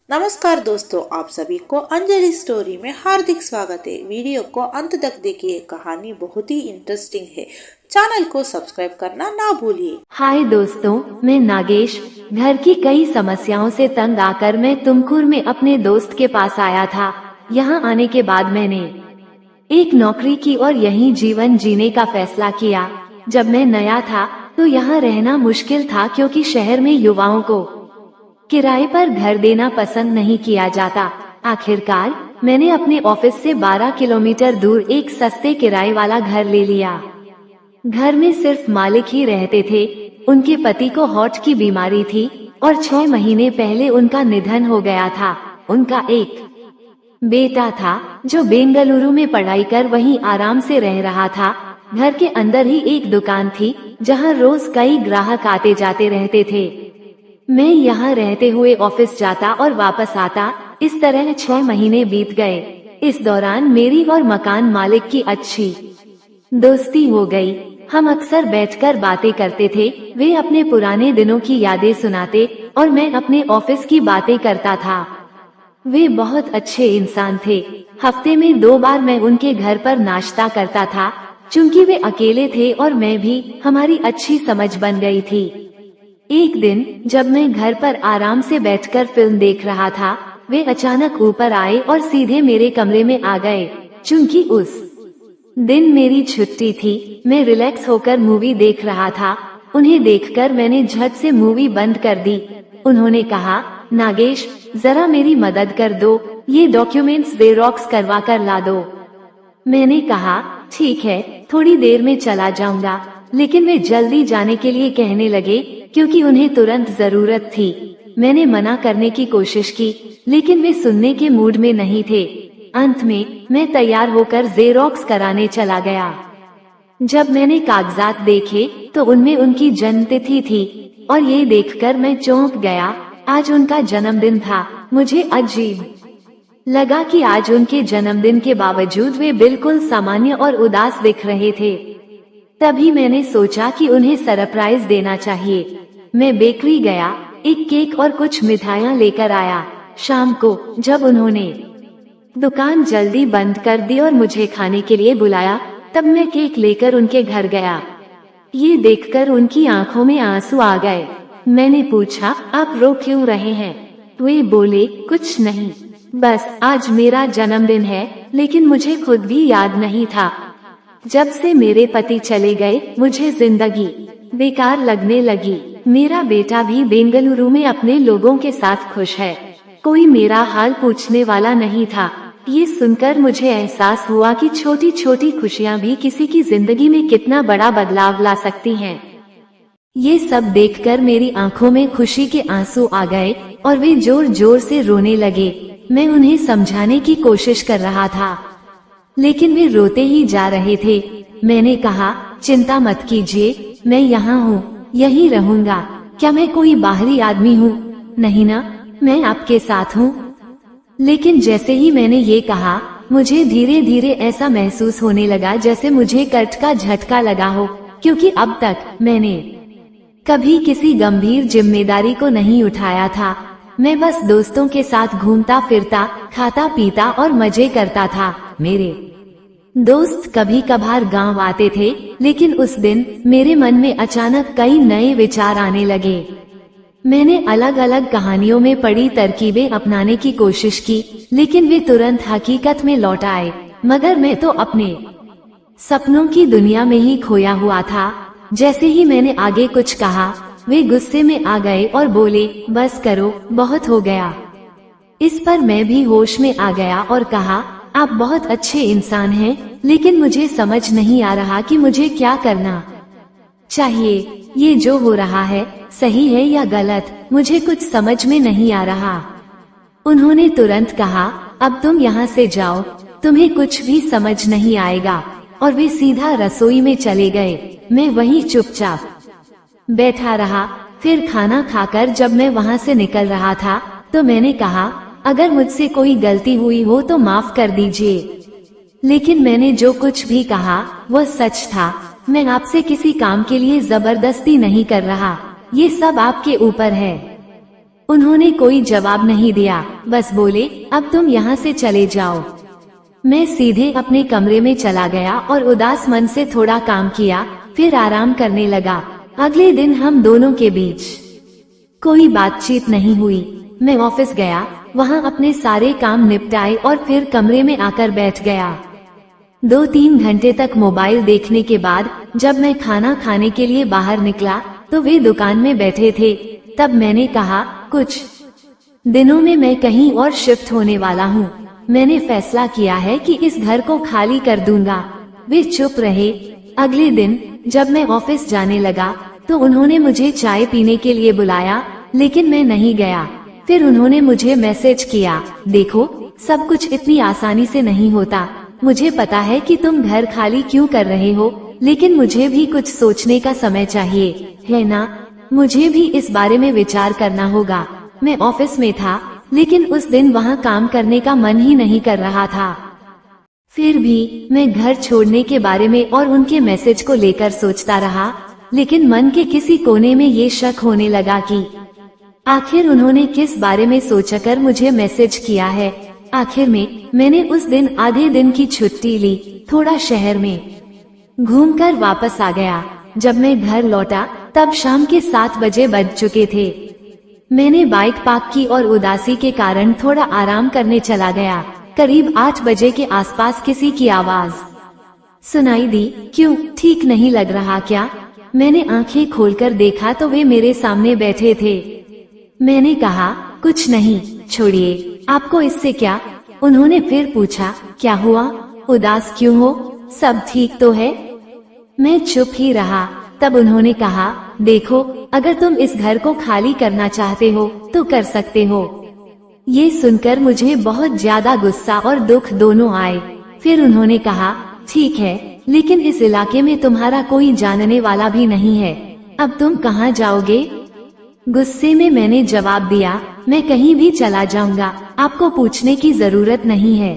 नमस्कार दोस्तों, आप सभी को अंजलि स्टोरी में हार्दिक स्वागत है। वीडियो को अंत तक देखिए, कहानी बहुत ही इंटरेस्टिंग है। चैनल को सब्सक्राइब करना ना भूलिए। हाय दोस्तों, मैं नागेश। घर की कई समस्याओं से तंग आकर मैं तुमकुर में अपने दोस्त के पास आया था। यहाँ आने के बाद मैंने एक नौकरी की और यहीं जीवन जीने का फैसला किया। जब मैं नया था तो यहाँ रहना मुश्किल था, क्योंकि शहर में युवाओं को किराए पर घर देना पसंद नहीं किया जाता। आखिरकार मैंने अपने ऑफिस से 12 किलोमीटर दूर एक सस्ते किराए वाला घर ले लिया। घर में सिर्फ मालिक ही रहते थे। उनके पति को हार्ट की बीमारी थी और 6 महीने पहले उनका निधन हो गया था। उनका एक बेटा था जो बेंगलुरु में पढ़ाई कर वहीं आराम से रह रहा था। घर के अंदर ही एक दुकान थी जहां रोज कई ग्राहक आते जाते रहते थे। मैं यहाँ रहते हुए ऑफिस जाता और वापस आता। इस तरह 6 महीने बीत गए। इस दौरान मेरी और मकान मालिक की अच्छी दोस्ती हो गई। हम अक्सर बैठकर बातें करते थे। वे अपने पुराने दिनों की यादें सुनाते और मैं अपने ऑफिस की बातें करता था। वे बहुत अच्छे इंसान थे। हफ्ते में 2 बार मैं उनके घर पर नाश्ता करता था। चूंकि वे अकेले थे और मैं भी, हमारी अच्छी समझ बन गई थी। एक दिन जब मैं घर पर आराम से बैठकर फिल्म देख रहा था, वे अचानक ऊपर आए और सीधे मेरे कमरे में आ गए। चूंकि उस दिन मेरी छुट्टी थी, मैं रिलैक्स होकर मूवी देख रहा था। उन्हें देखकर मैंने झट से मूवी बंद कर दी। उन्होंने कहा, नागेश, जरा मेरी मदद कर दो, ये डॉक्यूमेंट्स जेरॉक्स करवा कर ला दो। मैंने कहा, ठीक है, थोड़ी देर में चला जाऊंगा। लेकिन वे जल्दी जाने के लिए कहने लगे, क्योंकि उन्हें तुरंत जरूरत थी। मैंने मना करने की कोशिश की, लेकिन वे सुनने के मूड में नहीं थे। अंत में मैं तैयार होकर जेरॉक्स कराने चला गया। जब मैंने कागजात देखे तो उनमें उनकी जन्मतिथि थी और ये देखकर मैं चौंक गया। आज उनका जन्मदिन था। मुझे अजीब लगा कि आज उनके जन्मदिन के बावजूद वे बिल्कुल सामान्य और उदास दिख रहे थे। तभी मैंने सोचा कि उन्हें सरप्राइज देना चाहिए। मैं बेकरी गया, एक केक और कुछ मिठाइयाँ लेकर आया। शाम को जब उन्होंने दुकान जल्दी बंद कर दी और मुझे खाने के लिए बुलाया, तब मैं केक लेकर उनके घर गया। ये देखकर उनकी आंखों में आंसू आ गए। मैंने पूछा, आप रो क्यों रहे हैं? वे बोले, कुछ नहीं, बस आज मेरा जन्मदिन है। लेकिन मुझे खुद भी याद नहीं था। जब से मेरे पति चले गए, मुझे जिंदगी बेकार लगने लगी। मेरा बेटा भी बेंगलुरु में अपने लोगों के साथ खुश है। कोई मेरा हाल पूछने वाला नहीं था। ये सुनकर मुझे एहसास हुआ कि छोटी छोटी खुशियाँ भी किसी की जिंदगी में कितना बड़ा बदलाव ला सकती हैं। ये सब देखकर मेरी आंखों में खुशी के आंसू आ गए और वे जोर जोर से रोने लगे। मैं उन्हें समझाने की कोशिश कर रहा था, लेकिन वे रोते ही जा रहे थे। मैंने कहा, चिंता मत कीजिए, मैं यहाँ हूँ, यहीं रहूंगा। क्या मैं कोई बाहरी आदमी हूँ? नहीं ना, मैं आपके साथ हूँ। लेकिन जैसे ही मैंने ये कहा, मुझे धीरे धीरे ऐसा महसूस होने लगा जैसे मुझे कट का झटका लगा हो, क्योंकि अब तक मैंने कभी किसी गंभीर जिम्मेदारी को नहीं उठाया था। मैं बस दोस्तों के साथ घूमता फिरता, खाता पीता और मजे करता था। मेरे दोस्त कभी कभार गांव आते थे, लेकिन उस दिन मेरे मन में अचानक कई नए विचार आने लगे। मैंने अलग अलग कहानियों में पड़ी तरकीबें अपनाने की कोशिश की, लेकिन वे तुरंत हकीकत में लौट आए। मगर मैं तो अपने सपनों की दुनिया में ही खोया हुआ था। जैसे ही मैंने आगे कुछ कहा, वे गुस्से में आ गए और बोले, बस करो, बहुत हो गया। इस पर मैं भी होश में आ गया और कहा, आप बहुत अच्छे इंसान हैं, लेकिन मुझे समझ नहीं आ रहा कि मुझे क्या करना चाहिए। ये जो हो रहा है सही है या गलत, मुझे कुछ समझ में नहीं आ रहा। उन्होंने तुरंत कहा, अब तुम यहाँ से जाओ, तुम्हें कुछ भी समझ नहीं आएगा। और वे सीधा रसोई में चले गए। मैं वहीं चुपचाप बैठा रहा। फिर खाना खाकर जब मैं वहाँ से निकल रहा था, तो मैंने कहा, अगर मुझसे कोई गलती हुई हो तो माफ कर दीजिए। लेकिन मैंने जो कुछ भी कहा वह सच था। मैं आपसे किसी काम के लिए जबरदस्ती नहीं कर रहा, ये सब आपके ऊपर है। उन्होंने कोई जवाब नहीं दिया, बस बोले अब तुम यहाँ से चले जाओ। मैं सीधे अपने कमरे में चला गया और उदास मन से थोड़ा काम किया, फिर आराम करने लगा। अगले दिन हम दोनों के बीच कोई बातचीत नहीं हुई। मैं ऑफिस गया, वहाँ अपने सारे काम निपटाए और फिर कमरे में आकर बैठ गया। 2-3 घंटे तक मोबाइल देखने के बाद जब मैं खाना खाने के लिए बाहर निकला तो वे दुकान में बैठे थे। तब मैंने कहा, कुछ दिनों में मैं कहीं और शिफ्ट होने वाला हूँ। मैंने फैसला किया है कि इस घर को खाली कर दूंगा। वे चुप रहे। अगले दिन जब मैं ऑफिस जाने लगा तो उन्होंने मुझे चाय पीने के लिए बुलाया, लेकिन मैं नहीं गया। फिर उन्होंने मुझे मैसेज किया, देखो सब कुछ इतनी आसानी से नहीं होता। मुझे पता है कि तुम घर खाली क्यों कर रहे हो, लेकिन मुझे भी कुछ सोचने का समय चाहिए, है ना? मुझे भी इस बारे में विचार करना होगा। मैं ऑफिस में था, लेकिन उस दिन वहाँ काम करने का मन ही नहीं कर रहा था। फिर भी मैं घर छोड़ने के बारे में और उनके मैसेज को लेकर सोचता रहा, लेकिन मन के किसी कोने में ये शक होने लगा कि आखिर उन्होंने किस बारे में सोचकर मुझे मैसेज किया है। आखिर में मैंने उस दिन आधे दिन की छुट्टी ली, थोड़ा शहर में घूमकर वापस आ गया। जब मैं घर लौटा तब शाम के 7 बजे बज चुके थे। मैंने बाइक पार्क की और उदासी के कारण थोड़ा आराम करने चला गया। करीब 8 बजे के आसपास किसी की आवाज सुनाई दी। क्यों, ठीक नहीं लग रहा क्या? मैंने आंखें खोलकर देखा तो वे मेरे सामने बैठे थे। मैंने कहा, कुछ नहीं, छोड़िए, आपको इससे क्या? उन्होंने फिर पूछा, क्या हुआ, उदास क्यों हो, सब ठीक तो है? मैं चुप ही रहा। तब उन्होंने कहा, देखो अगर तुम इस घर को खाली करना चाहते हो तो कर सकते हो। ये सुनकर मुझे बहुत ज्यादा गुस्सा और दुख दोनों आए। फिर उन्होंने कहा, ठीक है, लेकिन इस इलाके में तुम्हारा कोई जानने वाला भी नहीं है, अब तुम कहाँ जाओगे? गुस्से में मैंने जवाब दिया, मैं कहीं भी चला जाऊंगा, आपको पूछने की जरूरत नहीं है।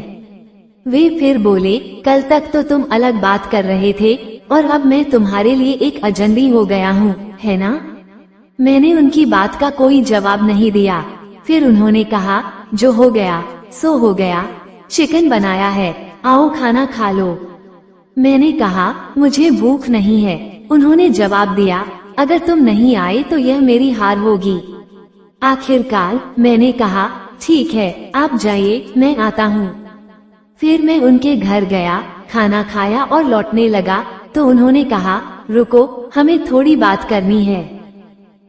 वे फिर बोले, कल तक तो तुम अलग बात कर रहे थे और अब मैं तुम्हारे लिए एक अजनबी हो गया हूँ, है ना? मैंने उनकी बात का कोई जवाब नहीं दिया। फिर उन्होंने कहा, जो हो गया सो हो गया, चिकन बनाया है, आओ खाना खा लो। मैंने कहा, मुझे भूख नहीं है। उन्होंने जवाब दिया, अगर तुम नहीं आए तो यह मेरी हार होगी। आखिरकार मैंने कहा, ठीक है, आप जाइए, मैं आता हूँ। फिर मैं उनके घर गया, खाना खाया और लौटने लगा तो उन्होंने कहा, रुको, हमें थोड़ी बात करनी है।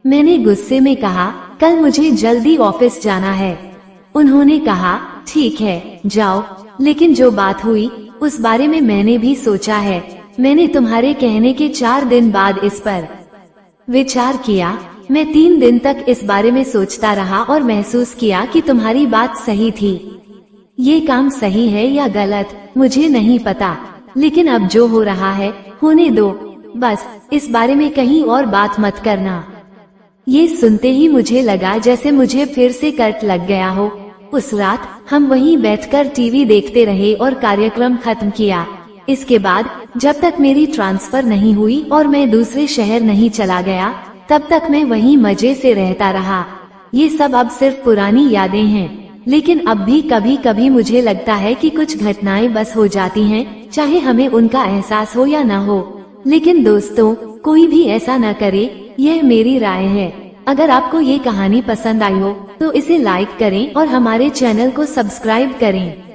मैंने गुस्से में कहा, कल मुझे जल्दी ऑफिस जाना है। उन्होंने कहा, ठीक है, जाओ, लेकिन जो बात हुई उस बारे में मैंने भी सोचा है। मैंने तुम्हारे कहने के 4 दिन बाद इस पर विचार किया। मैं 3 दिन तक इस बारे में सोचता रहा और महसूस किया कि तुम्हारी बात सही थी। ये काम सही है या गलत मुझे नहीं पता, लेकिन अब जो हो रहा है होने दो, बस इस बारे में कहीं और बात मत करना। ये सुनते ही मुझे लगा जैसे मुझे फिर से कट लग गया हो। उस रात हम वहीं बैठकर टीवी देखते रहे और कार्यक्रम खत्म किया। इसके बाद जब तक मेरी ट्रांसफर नहीं हुई और मैं दूसरे शहर नहीं चला गया, तब तक मैं वहीं मजे से रहता रहा। ये सब अब सिर्फ पुरानी यादें हैं, लेकिन अब भी कभी कभी मुझे लगता है कि कुछ घटनाएं बस हो जाती हैं, चाहे हमें उनका एहसास हो या न हो। लेकिन दोस्तों, कोई भी ऐसा न करे, यह मेरी राय है। अगर आपको ये कहानी पसंद आई हो तो इसे लाइक करें और हमारे चैनल को सब्सक्राइब करें।